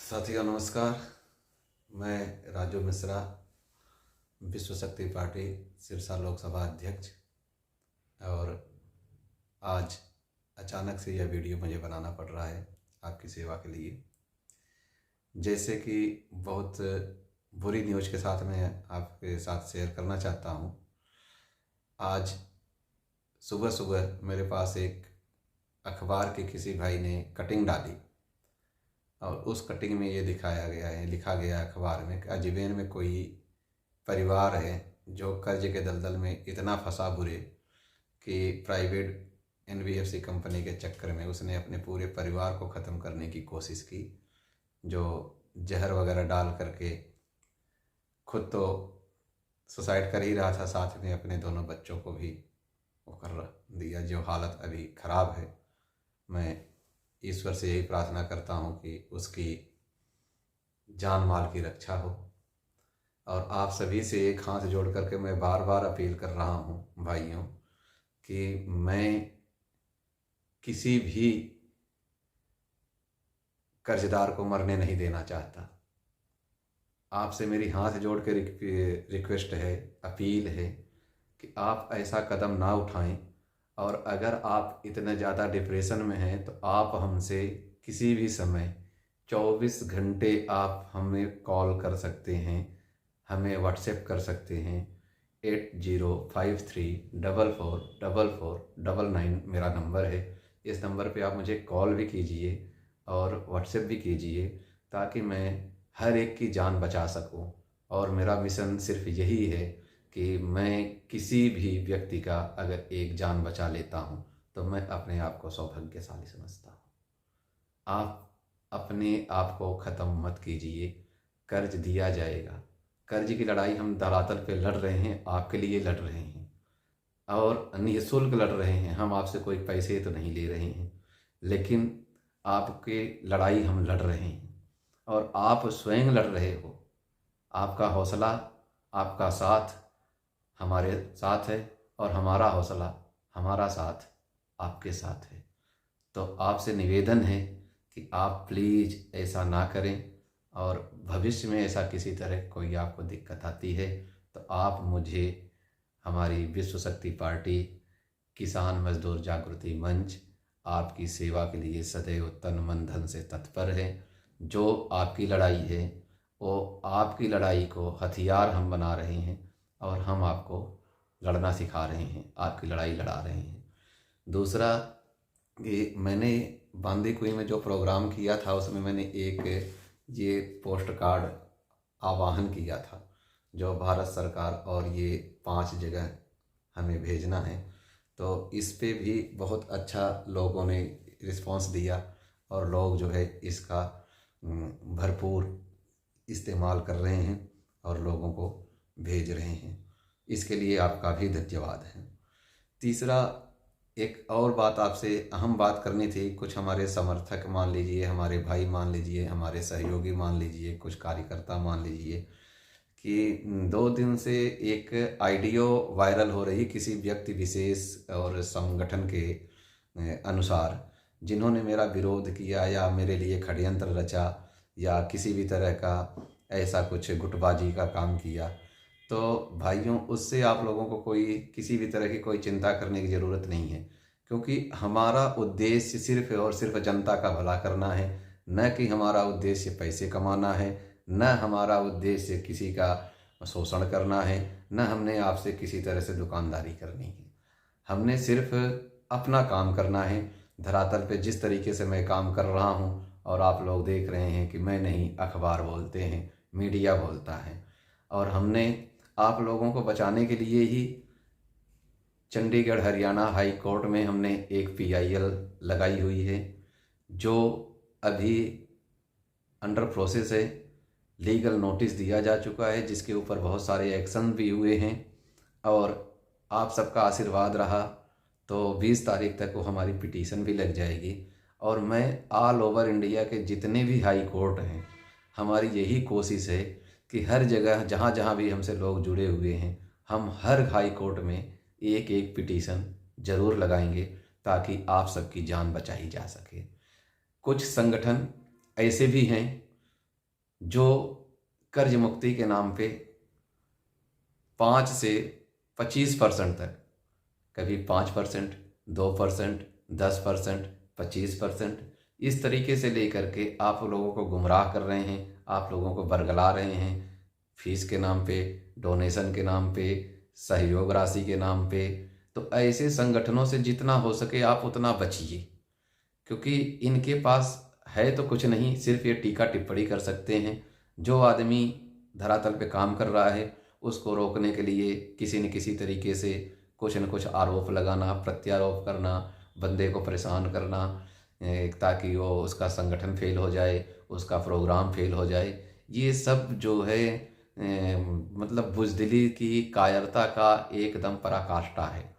साथियों नमस्कार। मैं राजू मिश्रा, विश्व शक्ति पार्टी सिरसा लोकसभा अध्यक्ष। और आज अचानक से यह वीडियो मुझे बनाना पड़ रहा है आपकी सेवा के लिए। जैसे कि बहुत बुरी न्यूज़ के साथ मैं आपके साथ शेयर करना चाहता हूँ। आज सुबह सुबह मेरे पास एक अखबार के किसी भाई ने कटिंग डाली और उस कटिंग में ये दिखाया गया है, लिखा गया अखबार में कि अजमेर में कोई परिवार है जो कर्ज के दलदल में इतना फंसा बुरे कि प्राइवेट NBFC कंपनी के चक्कर में उसने अपने पूरे परिवार को ख़त्म करने की कोशिश की, जो जहर वगैरह डाल करके खुद तो सुसाइड कर ही रहा था, साथ में अपने दोनों बच्चों को भी वो कर दिया, जो हालत अभी ख़राब है। मैं ईश्वर से यही प्रार्थना करता हूँ कि उसकी जान माल की रक्षा हो। और आप सभी से एक हाथ जोड़ करके मैं बार बार अपील कर रहा हूँ भाइयों कि मैं किसी भी कर्जदार को मरने नहीं देना चाहता। आपसे मेरी हाथ जोड़ के रिक्वेस्ट है, अपील है कि आप ऐसा कदम ना उठाएं। और अगर आप इतने ज़्यादा डिप्रेशन में हैं तो आप हमसे किसी भी समय 24 घंटे आप हमें कॉल कर सकते हैं, हमें व्हाट्सएप कर सकते हैं। 8053444499 मेरा नंबर है। इस नंबर पे आप मुझे कॉल भी कीजिए और व्हाट्सएप भी कीजिए ताकि मैं हर एक की जान बचा सकूं। और मेरा मिशन सिर्फ यही है कि मैं किसी भी व्यक्ति का अगर एक जान बचा लेता हूं तो मैं अपने आप को सौभाग्यशाली समझता हूं। आप अपने आप को ख़त्म मत कीजिए, कर्ज दिया जाएगा। कर्ज की लड़ाई हम धरातल पे लड़ रहे हैं, आपके लिए लड़ रहे हैं और निःशुल्क लड़ रहे हैं। हम आपसे कोई पैसे तो नहीं ले रहे हैं, लेकिन आपके लड़ाई हम लड़ रहे हैं और आप स्वयं लड़ रहे हो। आपका हौसला, आपका साथ हमारे साथ है और हमारा हौसला, हमारा साथ आपके साथ है। तो आपसे निवेदन है कि आप प्लीज़ ऐसा ना करें और भविष्य में ऐसा किसी तरह कोई आपको दिक्कत आती है तो आप मुझे, हमारी विश्व शक्ति पार्टी किसान मजदूर जागृति मंच आपकी सेवा के लिए सदैव तन मन धन से तत्पर है। जो आपकी लड़ाई है वो आपकी लड़ाई को हथियार हम बना रहे हैं और हम आपको लड़ना सिखा रहे हैं, आपकी लड़ाई लड़ा रहे हैं। दूसरा, ये मैंने बांदीकुई में जो प्रोग्राम किया था उसमें मैंने एक ये पोस्ट कार्ड आवाहन किया था जो भारत सरकार और ये 5 जगह हमें भेजना है। तो इस पे भी बहुत अच्छा लोगों ने रिस्पांस दिया और लोग जो है इसका भरपूर इस्तेमाल कर रहे हैं और लोगों को भेज रहे हैं। इसके लिए आपका भी धन्यवाद है। तीसरा, एक और बात आपसे अहम बात करनी थी। कुछ हमारे समर्थक मान लीजिए, हमारे भाई मान लीजिए, हमारे सहयोगी मान लीजिए, कुछ कार्यकर्ता मान लीजिए कि 2 दिन से एक ऑडियो वायरल हो रही किसी व्यक्ति विशेष और संगठन के अनुसार, जिन्होंने मेरा विरोध किया या मेरे लिए षड्यंत्र रचा या किसी भी तरह का ऐसा कुछ गुटबाजी का काम किया। तो भाइयों, उससे आप लोगों को कोई किसी भी तरह की कोई चिंता करने की ज़रूरत नहीं है, क्योंकि हमारा उद्देश्य सिर्फ और सिर्फ जनता का भला करना है। न कि हमारा उद्देश्य पैसे कमाना है, न हमारा उद्देश्य किसी का शोषण करना है, न हमने आपसे किसी तरह से दुकानदारी करनी है। हमने सिर्फ अपना काम करना है। धरातल पे जिस तरीके से मैं काम कर रहा हूँ और आप लोग देख रहे हैं कि मैं नहीं, अखबार बोलते हैं, मीडिया बोलता है। और हमने आप लोगों को बचाने के लिए ही चंडीगढ़ हरियाणा हाई कोर्ट में हमने एक PIL लगाई हुई है जो अभी अंडर प्रोसेस है। लीगल नोटिस दिया जा चुका है जिसके ऊपर बहुत सारे एक्शन भी हुए हैं और आप सबका आशीर्वाद रहा तो 20 तारीख तक वो हमारी पिटीशन भी लग जाएगी। और मैं ऑल ओवर इंडिया के जितने भी हाई कोर्ट हैं, हमारी यही कोशिश है कि हर जगह जहाँ जहाँ भी हमसे लोग जुड़े हुए हैं, हम हर हाई कोर्ट में एक एक पिटीशन ज़रूर लगाएंगे ताकि आप सबकी जान बचाई जा सके। कुछ संगठन ऐसे भी हैं जो कर्ज मुक्ति के नाम पे 5 से 25% तक, कभी 5%, 2%, 10%, 25%, इस तरीके से लेकर के आप लोगों को गुमराह कर रहे हैं, आप लोगों को बरगला रहे हैं, फीस के नाम पे, डोनेशन के नाम पे, सहयोग राशि के नाम पे। तो ऐसे संगठनों से जितना हो सके आप उतना बचिए, क्योंकि इनके पास है तो कुछ नहीं, सिर्फ ये टीका टिप्पणी कर सकते हैं। जो आदमी धरातल पे काम कर रहा है उसको रोकने के लिए किसी न किसी तरीके से कुछ न कुछ आरोप लगाना, प्रत्यारोप करना, बंदे को परेशान करना, ताकि वो उसका संगठन फेल हो जाए, उसका प्रोग्राम फेल हो जाए। ये सब जो है मतलब बुज़दिली की, कायरता का एकदम पराकाष्ठा है।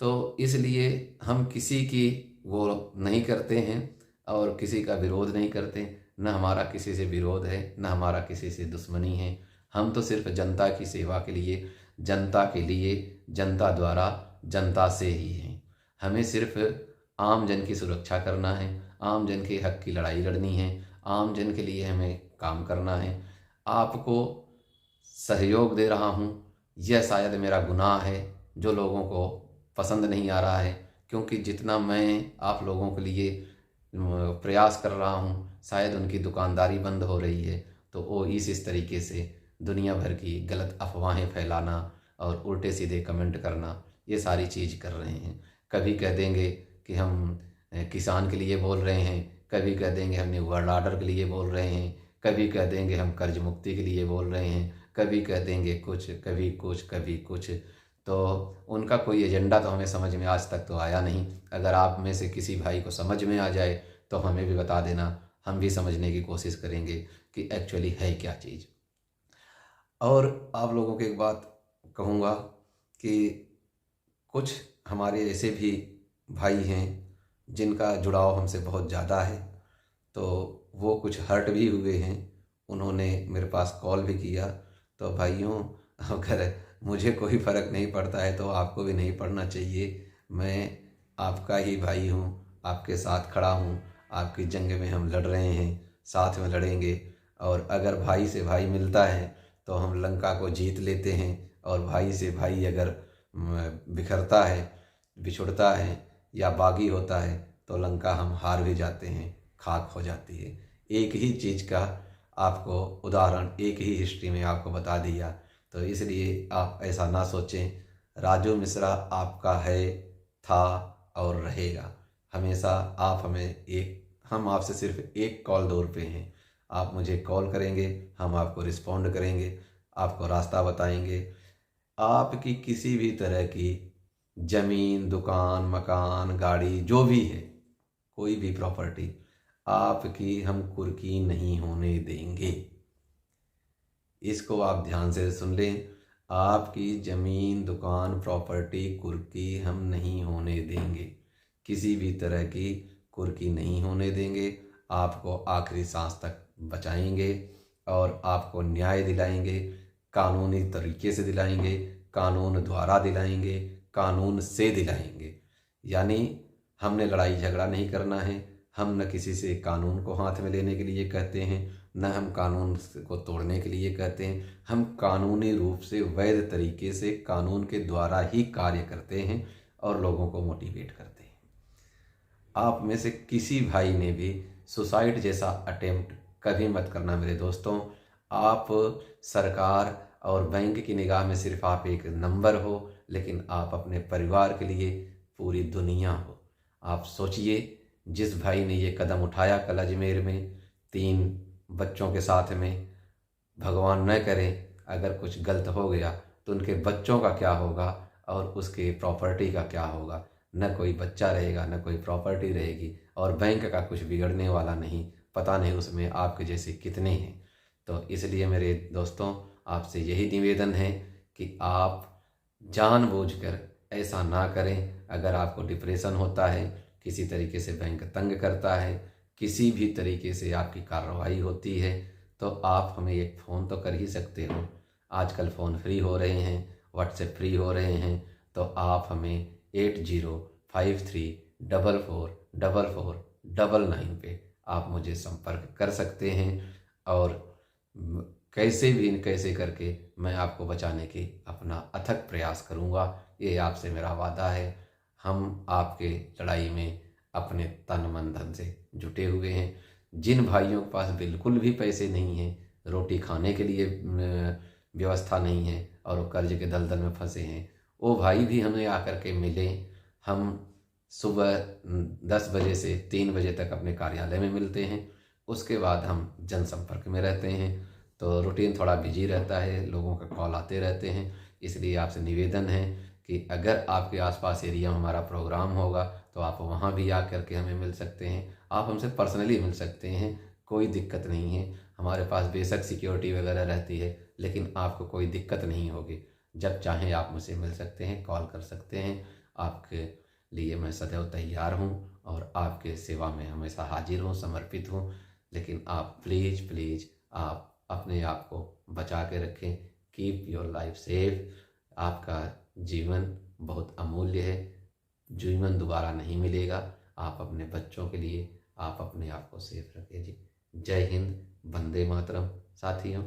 तो इसलिए हम किसी की वो नहीं करते हैं और किसी का विरोध नहीं करते। न हमारा किसी से विरोध है, न हमारा किसी से दुश्मनी है। हम तो सिर्फ जनता की सेवा के लिए, जनता के लिए, जनता द्वारा, जनता से ही हैं। हमें सिर्फ आम जन की सुरक्षा करना है, आम जन के हक की लड़ाई लड़नी है, आम जन के लिए हमें काम करना है। आपको सहयोग दे रहा हूँ, यह शायद मेरा गुनाह है जो लोगों को पसंद नहीं आ रहा है, क्योंकि जितना मैं आप लोगों के लिए प्रयास कर रहा हूँ, शायद उनकी दुकानदारी बंद हो रही है। तो वो इस तरीके से दुनिया भर की गलत अफवाहें फैलाना और उल्टे सीधे कमेंट करना, ये सारी चीज़ कर रहे हैं। कभी कह देंगे कि हम किसान के लिए बोल रहे हैं, कभी कह देंगे हम न्यू वर्ल्ड ऑर्डर के लिए बोल रहे हैं, कभी कह देंगे हम कर्ज मुक्ति के लिए बोल रहे हैं, कभी कह देंगे कुछ, कभी कुछ, कभी कुछ। तो उनका कोई एजेंडा तो हमें समझ में आज तक तो आया नहीं। अगर आप में से किसी भाई को समझ में आ जाए तो हमें भी बता देना, हम भी समझने की कोशिश करेंगे कि एक्चुअली है क्या चीज़। और आप लोगों को एक बात कहूँगा कि कुछ हमारे ऐसे भी भाई हैं जिनका जुड़ाव हमसे बहुत ज़्यादा है, तो वो कुछ हर्ट भी हुए हैं, उन्होंने मेरे पास कॉल भी किया। तो भाइयों, अगर मुझे कोई फ़र्क नहीं पड़ता है तो आपको भी नहीं पड़ना चाहिए। मैं आपका ही भाई हूँ, आपके साथ खड़ा हूँ, आपकी जंग में हम लड़ रहे हैं, साथ में लड़ेंगे। और अगर भाई से भाई मिलता है तो हम लंका को जीत लेते हैं, और भाई से भाई अगर बिखरता है, बिछुड़ता है या बागी होता है तो लंका हम हार भी जाते हैं, खाक हो जाती है। एक ही चीज़ का आपको उदाहरण एक ही हिस्ट्री में आपको बता दिया। तो इसलिए आप ऐसा ना सोचें। राजू मिश्रा आपका है, था और रहेगा हमेशा। आप हम आपसे सिर्फ एक कॉल दूर पे हैं। आप मुझे कॉल करेंगे, हम आपको रिस्पॉन्ड करेंगे, आपको रास्ता बताएंगे। आपकी किसी भी तरह की ज़मीन, दुकान, मकान, गाड़ी, जो भी है, कोई भी प्रॉपर्टी आपकी हम कुर्की नहीं होने देंगे। इसको आप ध्यान से सुन लें। आपकी ज़मीन, दुकान, प्रॉपर्टी कुर्की हम नहीं होने देंगे, किसी भी तरह की कुर्की नहीं होने देंगे। आपको आखिरी सांस तक बचाएंगे और आपको न्याय दिलाएंगे, कानूनी तरीके से दिलाएंगे, कानून द्वारा दिलाएंगे, कानून से दिलाएंगे। यानी हमने लड़ाई झगड़ा नहीं करना है। हम न किसी से कानून को हाथ में लेने के लिए कहते हैं, न हम कानून को तोड़ने के लिए कहते हैं। हम कानूनी रूप से, वैध तरीके से, कानून के द्वारा ही कार्य करते हैं और लोगों को मोटिवेट करते हैं। आप में से किसी भाई ने भी सुसाइड जैसा अटेम्प्ट कभी मत करना मेरे दोस्तों। आप सरकार और बैंक की निगाह में सिर्फ आप एक नंबर हो, लेकिन आप अपने परिवार के लिए पूरी दुनिया हो। आप सोचिए, जिस भाई ने ये कदम उठाया कल अजमेर में 3 बच्चों के साथ में, भगवान न करे अगर कुछ गलत हो गया तो उनके बच्चों का क्या होगा और उसके प्रॉपर्टी का क्या होगा। न कोई बच्चा रहेगा, न कोई प्रॉपर्टी रहेगी, और बैंक का कुछ बिगड़ने वाला नहीं। पता नहीं उसमें आपके जैसे कितने हैं। तो इसलिए मेरे दोस्तों, आपसे यही निवेदन है कि आप जानबूझकर ऐसा ना करें। अगर आपको डिप्रेशन होता है, किसी तरीके से बैंक तंग करता है, किसी भी तरीके से आपकी कार्रवाई होती है, तो आप हमें एक फ़ोन तो कर ही सकते हो। आजकल फ़ोन फ्री हो रहे हैं, व्हाट्सएप फ्री हो रहे हैं। तो आप हमें 8053444499 पे आप मुझे संपर्क कर सकते हैं। और कैसे भी कैसे करके मैं आपको बचाने की अपना अथक प्रयास करूँगा। ये आपसे मेरा वादा है। हम आपके लड़ाई में अपने तन मन धन से जुटे हुए हैं। जिन भाइयों के पास बिल्कुल भी पैसे नहीं हैं, रोटी खाने के लिए व्यवस्था नहीं है और वो कर्ज के दलदल में फंसे हैं, वो भाई भी हमें आकर के मिलें। हम सुबह 10 बजे से 3 बजे तक अपने कार्यालय में मिलते हैं। उसके बाद हम जनसंपर्क में रहते हैं, तो रूटीन थोड़ा बिजी रहता है, लोगों का कॉल आते रहते हैं। इसलिए आपसे निवेदन है कि अगर आपके आसपास एरिया में हमारा प्रोग्राम होगा तो आप वहाँ भी आ कर के हमें मिल सकते हैं। आप हमसे पर्सनली मिल सकते हैं, कोई दिक्कत नहीं है। हमारे पास बेशक सिक्योरिटी वगैरह रहती है, लेकिन आपको कोई दिक्कत नहीं होगी। जब चाहें आप मुझसे मिल सकते हैं, कॉल कर सकते हैं। आपके लिए मैं सदैव तैयार हूँ और आपके सेवा में हमेशा हाजिर हूँ, समर्पित हूँ। लेकिन आप प्लीज़ प्लीज़ आप अपने आप को बचा के रखें। Keep your life safe. आपका जीवन बहुत अमूल्य है, जीवन दोबारा नहीं मिलेगा। आप अपने बच्चों के लिए आप अपने आप को सेफ रखें जी। जय हिंद, वंदे मातरम। साथियों,